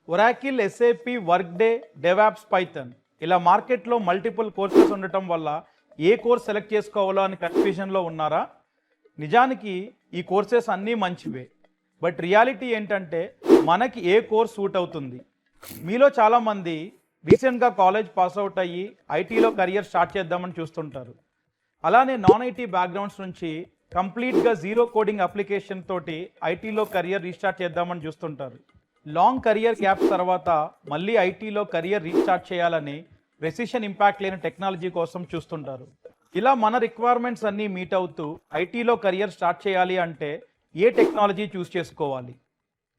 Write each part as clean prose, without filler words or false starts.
Oracle, SAP, workday, DevOps, Python ఇలా మార్కెట్లో multiple courses ఉండటం వల్ల ఏ కోర్స్ సెలెక్ట్ చేసుకోవాలో అని కన్ఫ్యూజన్లో ఉన్నారా? నిజానికి ఈ కోర్సెస్ అన్నీ మంచివే, బట్ రియాలిటీ ఏంటంటే మనకి ఏ కోర్స్ సూట్ అవుతుంది. మీలో చాలామంది రీసెంట్గా కాలేజ్ పాస్ అవుట్ అయ్యి ఐటీలో కెరియర్ స్టార్ట్ చేద్దామని చూస్తుంటారు. అలానే నాన్ ఐటీ బ్యాక్గ్రౌండ్స్ నుంచి కంప్లీట్గా జీరో కోడింగ్ అప్లికేషన్ తోటి ఐటీలో కెరియర్ రీస్టార్ట్ చేద్దామని చూస్తుంటారు. లాంగ్ కెరియర్ గ్యాప్ తర్వాత మళ్ళీ ఐటీలో కెరియర్ రీస్టార్ట్ చేయాలని రెసిషన్ ఇంపాక్ట్ లేని టెక్నాలజీ కోసం చూస్తుంటారు. ఇలా మన రిక్వైర్మెంట్స్ అన్నీ మీట్ అవుతూ ఐటీలో కెరియర్ స్టార్ట్ చేయాలి అంటే ఏ టెక్నాలజీ చూస్ చేసుకోవాలి?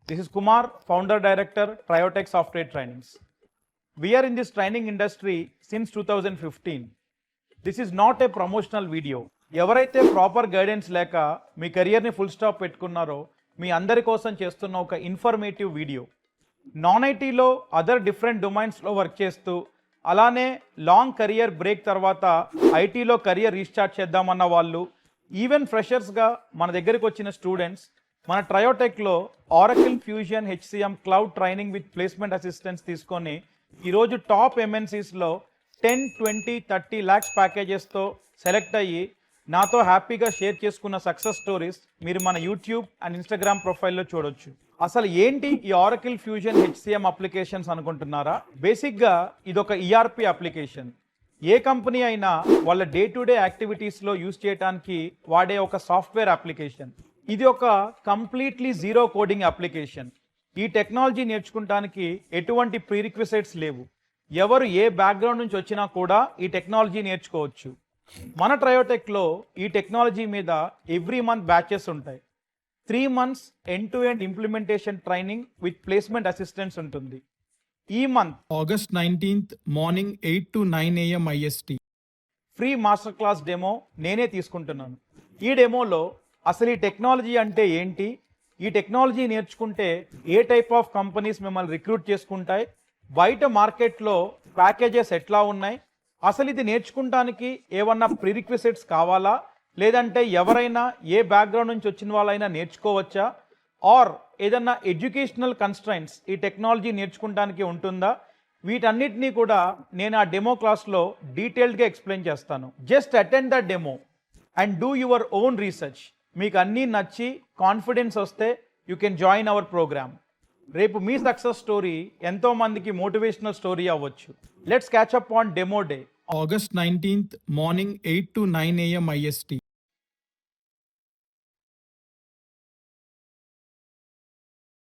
This is Kumar, founder director, Triotech software trainings. We're in this training industry since 2015. This is not a promotional video. ఎవరైతే ప్రాపర్ గైడెన్స్ లేక మీ కెరియర్ని ఫుల్ స్టాప్ పెట్టుకున్నారో మీ అందరి కోసం చేస్తున్న ఒక ఇన్ఫర్మేటివ్ వీడియో. నాన్ ఐటీలో అదర్ డిఫరెంట్ డొమైన్స్లో వర్క్ చేస్తూ అలానే లాంగ్ కెరియర్ బ్రేక్ తర్వాత ఐటీలో కెరియర్ రీస్టార్ట్ చేద్దామన్న వాళ్ళు, ఈవెన్ ఫ్రెషర్స్గా మన దగ్గరికి వచ్చిన స్టూడెంట్స్ మన ట్రయోటెక్లో Oracle Fusion HCM cloud training with placement assistance తీసుకొని ఈరోజు టాప్ ఎంఎన్సీస్లో 10, 20, 30 lakhs ప్యాకేజెస్తో సెలెక్ట్ అయ్యి నాతో హ్యాపీగా షేర్ చేసుకున్న సక్సెస్ స్టోరీస్ మీరు మన యూట్యూబ్ అండ్ ఇన్స్టాగ్రామ్ ప్రొఫైల్లో చూడొచ్చు. అసలు ఏంటి ఈ ఆరకిల్ ఫ్యూజన్ హెచ్సిఎం అప్లికేషన్స్ అనుకుంటున్నారా? బేసిక్గా ఇదొక ఈఆర్పి అప్లికేషన్. ఏ కంపెనీ అయినా వాళ్ళ డే టు డే యాక్టివిటీస్లో యూజ్ చేయడానికి వాడే ఒక సాఫ్ట్వేర్ అప్లికేషన్. ఇది ఒక కంప్లీట్లీ జీరో కోడింగ్ అప్లికేషన్. ఈ టెక్నాలజీ నేర్చుకోవడానికి ఎటువంటి ప్రీరిక్విజిట్స్ లేవు. ఎవరు ఏ బ్యాక్గ్రౌండ్ నుంచి వచ్చినా కూడా ఈ టెక్నాలజీ నేర్చుకోవచ్చు. మన ట్రయోటెక్లో ఈ టెక్నాలజీ మీద ఎవ్రీ మంత్ బ్యాచెస్ ఉంటాయి. 3 months end to end implementation training with placement assistance ఉంటుంది. ఈ month August 19th morning 8 to 9 a.m. IST. Free master class demo నేనే తీసుకుంటున్నాను. ఈ డెమోలో అసలు ఈ టెక్నాలజీ అంటే ఏంటి, ఈ టెక్నాలజీ నేర్చుకుంటే ఏ టైప్ ఆఫ్ కంపెనీస్ మిమ్మల్ని రిక్రూట్ చేసుకుంటాయి, బయట మార్కెట్లో ప్యాకేజెస్ ఎట్లా ఉన్నాయి, అసలు ఇది నేర్చుకుంటానికి ఏమన్నా ప్రీరిక్విజిట్స్ కావాలా, లేదంటే ఎవరైనా ఏ బ్యాక్గ్రౌండ్ నుంచి వచ్చిన వాళ్ళైనా నేర్చుకోవచ్చా, ఆర్ ఏదన్నా ఎడ్యుకేషనల్ కన్స్ట్రైంట్స్ ఈ టెక్నాలజీ నేర్చుకుంటానికి ఉంటుందా, వీటన్నిటినీ కూడా నేను ఆ డెమో క్లాస్లో డీటెయిల్డ్గా ఎక్స్ప్లెయిన్ చేస్తాను. Just attend the demo and do your own research. మీకు అన్నీ నచ్చి కాన్ఫిడెన్స్ వస్తే you can join our program. రేపు మీ సక్సెస్ స్టోరీ ఎంతోమందికి మోటివేషనల్ స్టోరీ అవ్వచ్చు. Let's catch up on demo day. August 19th morning 8 to 9 a.m. IST.